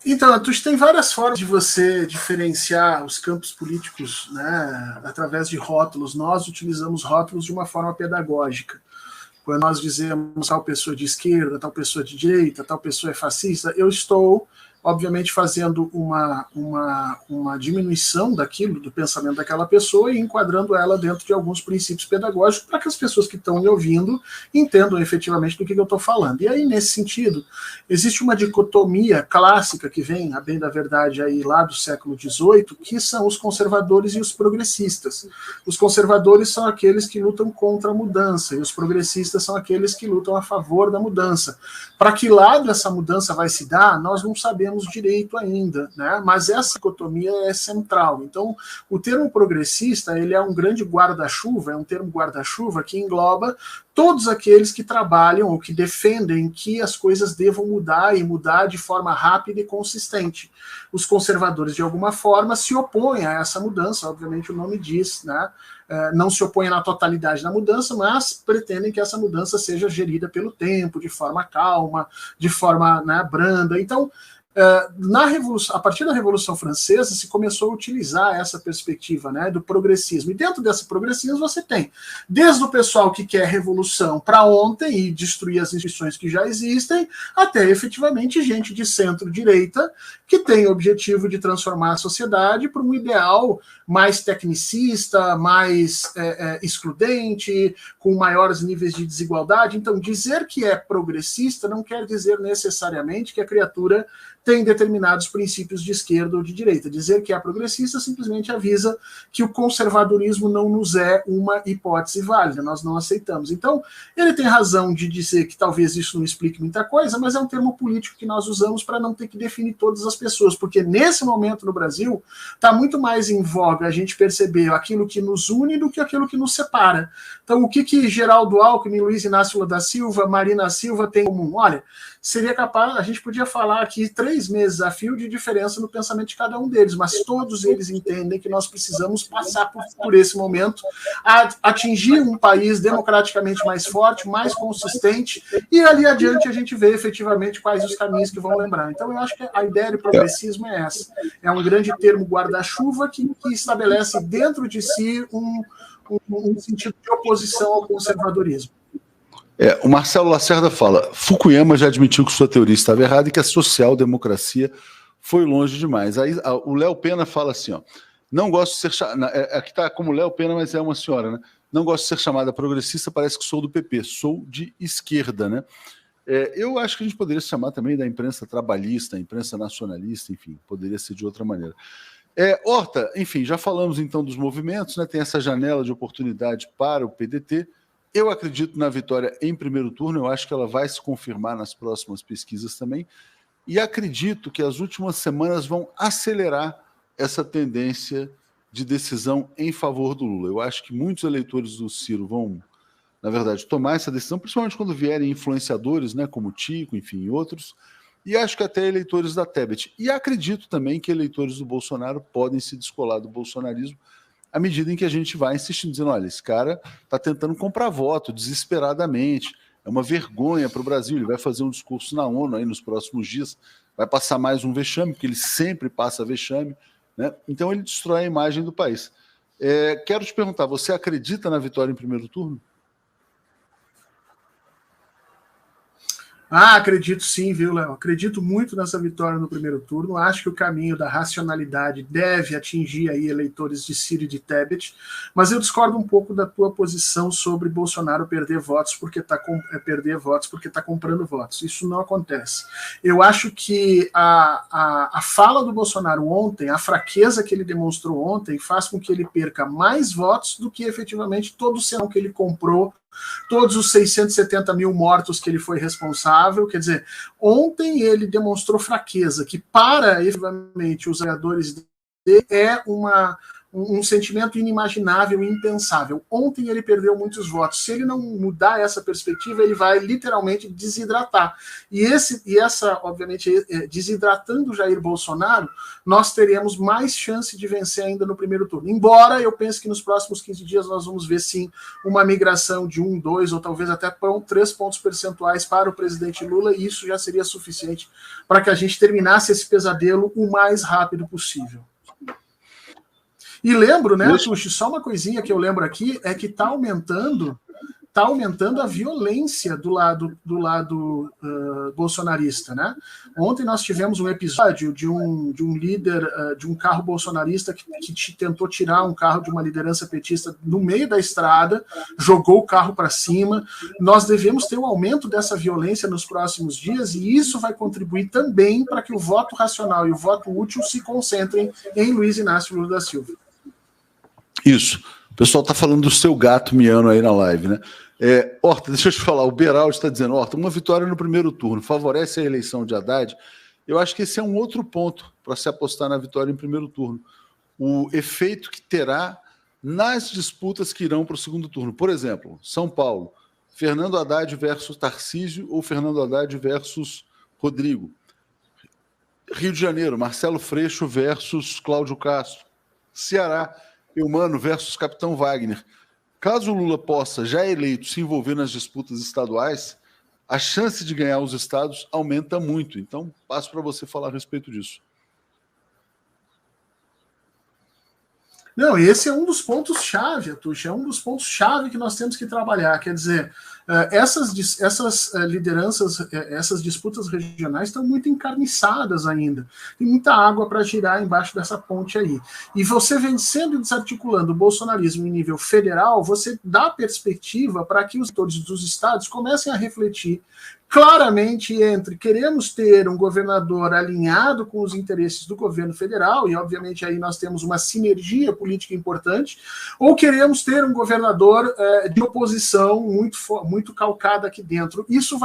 Então, tu tem várias formas de você diferenciar os campos políticos, né, através de rótulos. Nós utilizamos rótulos de uma forma pedagógica. Quando nós dizemos tal pessoa de esquerda, tal pessoa de direita, tal pessoa é fascista, eu estou, obviamente, fazendo uma diminuição daquilo, do pensamento daquela pessoa e enquadrando ela dentro de alguns princípios pedagógicos para que as pessoas que estão me ouvindo entendam efetivamente do que eu estou falando. E aí, nesse sentido, existe uma dicotomia clássica que vem, a bem da verdade, aí lá do século XVIII, que são os conservadores e os progressistas. Os conservadores são aqueles que lutam contra a mudança e os progressistas são aqueles que lutam a favor da mudança. Para que lado essa mudança vai se dar, nós não sabemos direito ainda, né? Mas essa dicotomia é central. Então, o termo progressista, ele é um grande guarda-chuva, é um termo guarda-chuva que engloba todos aqueles que trabalham ou que defendem que as coisas devam mudar e mudar de forma rápida e consistente. Os conservadores, de alguma forma, se opõem a essa mudança, obviamente o nome diz, né? Não se opõem na totalidade da mudança, mas pretendem que essa mudança seja gerida pelo tempo, de forma calma, de forma, né, branda. Então, a partir da Revolução Francesa se começou a utilizar essa perspectiva, né, do progressismo, e dentro desse progressismo você tem desde o pessoal que quer revolução para ontem e destruir as instituições que já existem, até efetivamente gente de centro-direita que tem o objetivo de transformar a sociedade para um ideal mais tecnicista, mais excludente, com maiores níveis de desigualdade. Então, dizer que é progressista não quer dizer necessariamente que a criatura tem determinados princípios de esquerda ou de direita. Dizer que é progressista simplesmente avisa que o conservadorismo não nos é uma hipótese válida, nós não aceitamos. Então, ele tem razão de dizer que talvez isso não explique muita coisa, mas é um termo político que nós usamos para não ter que definir todas as pessoas, porque nesse momento no Brasil está muito mais em voga a gente perceber aquilo que nos une do que aquilo que nos separa. Então, o que Geraldo Alckmin, Luiz Inácio Lula da Silva, Marina Silva têm em comum? Olha, seria capaz, a gente podia falar aqui 3 meses a fio de diferença no pensamento de cada um deles, mas todos eles entendem que nós precisamos passar por esse momento, atingir um país democraticamente mais forte, mais consistente, e ali adiante a gente vê efetivamente quais os caminhos que vão lembrar. Então eu acho que a ideia de progressismo é essa. É um grande termo guarda-chuva que estabelece dentro de si um sentido de oposição ao conservadorismo. O Marcelo Lacerda fala: Fukuyama já admitiu que sua teoria estava errada e que a social-democracia foi longe demais. Aí o Léo Pena fala assim, ó, não gosto de ser chamada, aqui está como Léo Pena, mas é uma senhora, né? Não gosto de ser chamada progressista, parece que sou do PP, sou de esquerda, né? Eu acho que a gente poderia se chamar também da imprensa trabalhista, imprensa nacionalista, enfim, poderia ser de outra maneira. Horta, enfim, já falamos então dos movimentos, né? Tem essa janela de oportunidade para o PDT. Eu acredito na vitória em primeiro turno, eu acho que ela vai se confirmar nas próximas pesquisas também, e acredito que as últimas semanas vão acelerar essa tendência de decisão em favor do Lula. Eu acho que muitos eleitores do Ciro vão, na verdade, tomar essa decisão, principalmente quando vierem influenciadores, né, como o Tico, enfim, e outros, e acho que até eleitores da Tebet. E acredito também que eleitores do Bolsonaro podem se descolar do bolsonarismo, à medida em que a gente vai insistindo, dizendo, olha, esse cara está tentando comprar voto desesperadamente, é uma vergonha para o Brasil, ele vai fazer um discurso na ONU aí nos próximos dias, vai passar mais um vexame, porque ele sempre passa vexame, né? Então ele destrói a imagem do país. Quero te perguntar, você acredita na vitória em primeiro turno? Acredito sim, viu, Léo? Acredito muito nessa vitória no primeiro turno. Acho que o caminho da racionalidade deve atingir aí eleitores de Ciro e de Tebet, mas eu discordo um pouco da tua posição sobre Bolsonaro perder votos porque está comprando votos. Isso não acontece. Eu acho que a fala do Bolsonaro ontem, a fraqueza que ele demonstrou ontem, faz com que ele perca mais votos do que efetivamente todo o serão que ele comprou todos os 670 mil mortos que ele foi responsável. Quer dizer, ontem ele demonstrou fraqueza, que para, efetivamente, os apoiadores dele é um sentimento inimaginável e impensável. Ontem ele perdeu muitos votos. Se ele não mudar essa perspectiva, ele vai literalmente desidratar. E essa, obviamente, desidratando Jair Bolsonaro, nós teremos mais chance de vencer ainda no primeiro turno. Embora eu pense que nos próximos 15 dias nós vamos ver, sim, uma migração de 1, 2 ou talvez até 3 pontos percentuais para o presidente Lula, e isso já seria suficiente para que a gente terminasse esse pesadelo o mais rápido possível. E lembro, né, Tuxi, só uma coisinha que eu lembro aqui é que está aumentando a violência do lado bolsonarista, né? Ontem nós tivemos um episódio de um líder de um carro bolsonarista que tentou tirar um carro de uma liderança petista no meio da estrada, jogou o carro para cima. Nós devemos ter um aumento dessa violência nos próximos dias, e isso vai contribuir também para que o voto racional e o voto útil se concentrem em Luiz Inácio Lula da Silva. Isso. O pessoal está falando do seu gato miando aí na live, né? Horta, deixa eu te falar, o Beraldo está dizendo, Horta, uma vitória no primeiro turno favorece a eleição de Haddad. Eu acho que esse é um outro ponto para se apostar na vitória em primeiro turno. O efeito que terá nas disputas que irão para o segundo turno. Por exemplo, São Paulo, Fernando Haddad versus Tarcísio ou Fernando Haddad versus Rodrigo. Rio de Janeiro, Marcelo Freixo versus Cláudio Castro. Ceará, Eumano versus Capitão Wagner. Caso o Lula possa, já eleito, se envolver nas disputas estaduais, a chance de ganhar os estados aumenta muito. Então, passo para você falar a respeito disso. Não, esse é um dos pontos-chave, Atucha, é um dos pontos-chave que nós temos que trabalhar. Quer dizer, essas lideranças, essas disputas regionais estão muito encarniçadas ainda. Tem muita água para girar embaixo dessa ponte aí. E você vencendo e desarticulando o bolsonarismo em nível federal, você dá perspectiva para que os atores dos estados comecem a refletir claramente entre queremos ter um governador alinhado com os interesses do governo federal, e obviamente aí nós temos uma sinergia política importante, ou queremos ter um governador de oposição muito calcada aqui dentro. Isso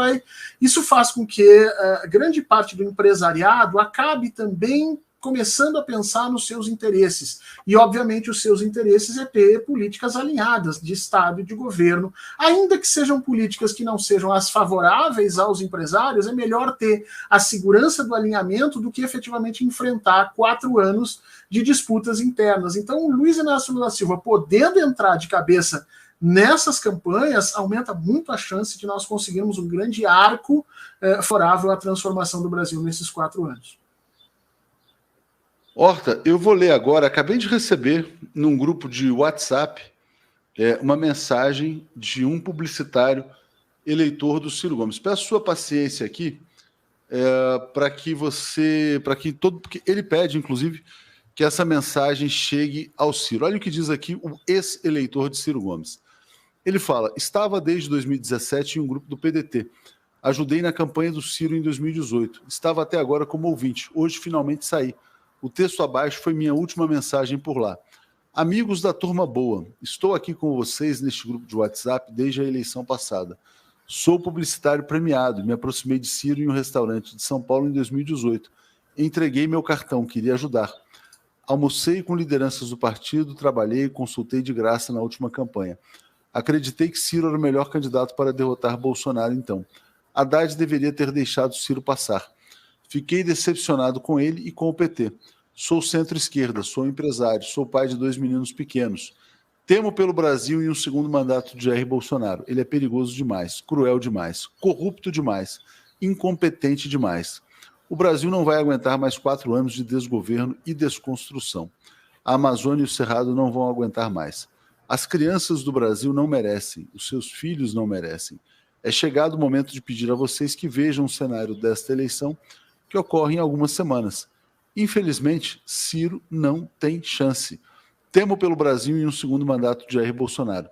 faz com que grande parte do empresariado acabe também começando a pensar nos seus interesses. E, obviamente, os seus interesses é ter políticas alinhadas de Estado e de governo. Ainda que sejam políticas que não sejam as favoráveis aos empresários, é melhor ter a segurança do alinhamento do que efetivamente enfrentar 4 anos de disputas internas. Então, o Luiz Inácio Lula da Silva, podendo entrar de cabeça nessas campanhas, aumenta muito a chance de nós conseguirmos um grande arco favorável à transformação do Brasil nesses 4 anos. Horta, eu vou ler agora, acabei de receber num grupo de WhatsApp uma mensagem de um publicitário eleitor do Ciro Gomes. Peço sua paciência aqui porque ele pede, inclusive, que essa mensagem chegue ao Ciro. Olha o que diz aqui o ex-eleitor de Ciro Gomes. Ele fala, estava desde 2017 em um grupo do PDT. Ajudei na campanha do Ciro em 2018. Estava até agora como ouvinte. Hoje finalmente saí. O texto abaixo foi minha última mensagem por lá. Amigos da turma boa, estou aqui com vocês neste grupo de WhatsApp desde a eleição passada. Sou publicitário premiado, me aproximei de Ciro em um restaurante de São Paulo em 2018. Entreguei meu cartão, queria ajudar. Almocei com lideranças do partido, trabalhei e consultei de graça na última campanha. Acreditei que Ciro era o melhor candidato para derrotar Bolsonaro então. Haddad deveria ter deixado Ciro passar. Fiquei decepcionado com ele e com o PT. Sou centro-esquerda, sou empresário, sou pai de 2 meninos pequenos. Temo pelo Brasil em um segundo mandato de Jair Bolsonaro. Ele é perigoso demais, cruel demais, corrupto demais, incompetente demais. O Brasil não vai aguentar mais 4 anos de desgoverno e desconstrução. A Amazônia e o Cerrado não vão aguentar mais. As crianças do Brasil não merecem, os seus filhos não merecem. É chegado o momento de pedir a vocês que vejam o cenário desta eleição que ocorre em algumas semanas. Infelizmente, Ciro não tem chance. Temo pelo Brasil em um segundo mandato de Jair Bolsonaro.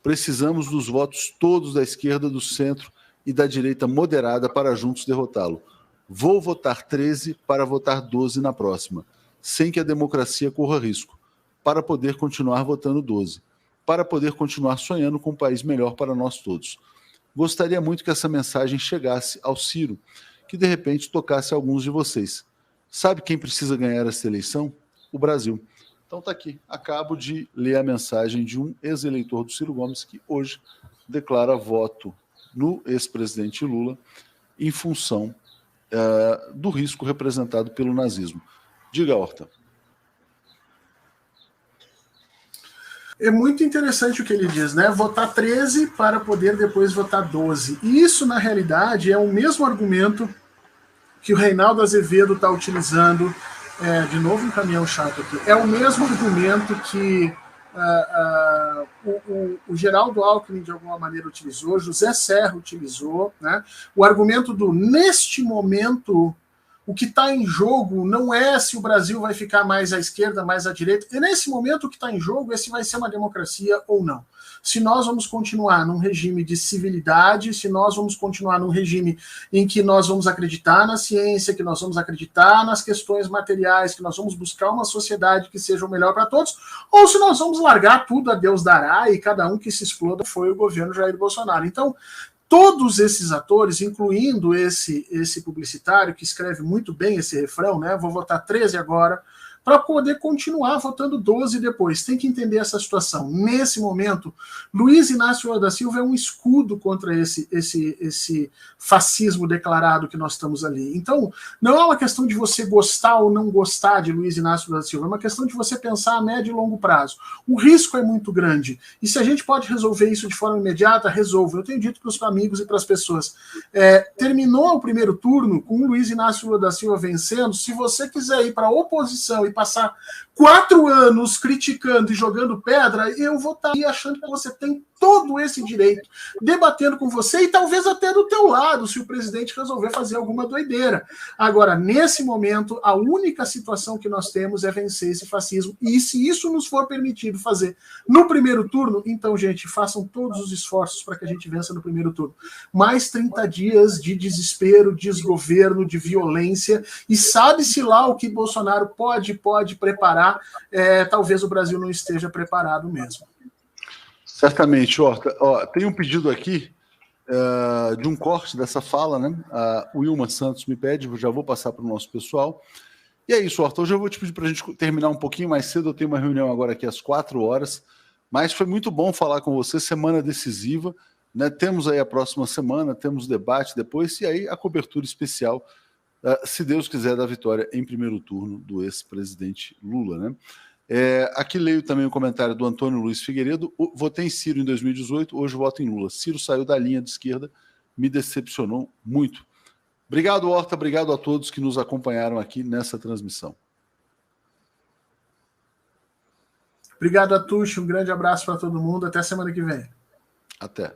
Precisamos dos votos todos da esquerda, do centro e da direita moderada para juntos derrotá-lo. Vou votar 13 para votar 12 na próxima, sem que a democracia corra risco, para poder continuar votando 12. para poder continuar sonhando com um país melhor para nós todos. Gostaria muito que essa mensagem chegasse ao Ciro, que de repente tocasse a alguns de vocês. Sabe quem precisa ganhar essa eleição? O Brasil. Então está aqui. Acabo de ler a mensagem de um ex-eleitor do Ciro Gomes que hoje declara voto no ex-presidente Lula em função do risco representado pelo nazismo. Diga, Horta. É muito interessante o que ele diz, né? Votar 13 para poder depois votar 12. E isso, na realidade, é o mesmo argumento que o Reinaldo Azevedo está utilizando. De novo um caminhão chato aqui. É o mesmo argumento que o Geraldo Alckmin, de alguma maneira, utilizou, José Serra utilizou, né? O argumento do, neste momento, o que está em jogo não é se o Brasil vai ficar mais à esquerda, mais à direita. E nesse momento o que está em jogo é se vai ser uma democracia ou não. Se nós vamos continuar num regime de civilidade, se nós vamos continuar num regime em que nós vamos acreditar na ciência, que nós vamos acreditar nas questões materiais, que nós vamos buscar uma sociedade que seja o melhor para todos, ou se nós vamos largar tudo a Deus dará e cada um que se exploda foi o governo Jair Bolsonaro. Então, todos esses atores, incluindo esse publicitário, que escreve muito bem esse refrão, né? Vou votar 13 agora, para poder continuar votando 12 depois. Tem que entender essa situação. Nesse momento, Luiz Inácio Lula da Silva é um escudo contra esse fascismo declarado que nós estamos ali. Então, não é uma questão de você gostar ou não gostar de Luiz Inácio Lula da Silva, é uma questão de você pensar a médio e longo prazo. O risco é muito grande. E se a gente pode resolver isso de forma imediata, resolva. Eu tenho dito para os amigos e para as pessoas, terminou o primeiro turno com o Luiz Inácio Lula da Silva vencendo. Se você quiser ir para a oposição e passar 4 anos criticando e jogando pedra, eu vou estar aí achando que você tem todo esse direito, debatendo com você e talvez até do teu lado, se o presidente resolver fazer alguma doideira. Agora, nesse momento, a única situação que nós temos é vencer esse fascismo, e se isso nos for permitido fazer no primeiro turno, então, gente, façam todos os esforços para que a gente vença no primeiro turno. Mais 30 dias de desespero, desgoverno, de violência, e sabe-se lá o que Bolsonaro pode preparar, talvez o Brasil não esteja preparado mesmo. Certamente, Horta. Tem um pedido aqui de um corte dessa fala, né? A Wilma Santos me pede, já vou passar para o nosso pessoal. E é isso, Horta. Hoje eu vou te pedir para a gente terminar um pouquinho mais cedo. Eu tenho uma reunião agora aqui às 4 horas, mas foi muito bom falar com você. Semana decisiva, né? Temos aí a próxima semana, temos debate depois, e aí a cobertura especial, se Deus quiser, da vitória em primeiro turno do ex-presidente Lula, né? Aqui leio também o comentário do Antônio Luiz Figueiredo. Votei em Ciro em 2018, hoje voto em Lula. Ciro saiu da linha de esquerda, me decepcionou muito. Obrigado, Horta, obrigado a todos que nos acompanharam aqui nessa transmissão. Obrigado, Atush, um grande abraço para todo mundo, até semana que vem. Até.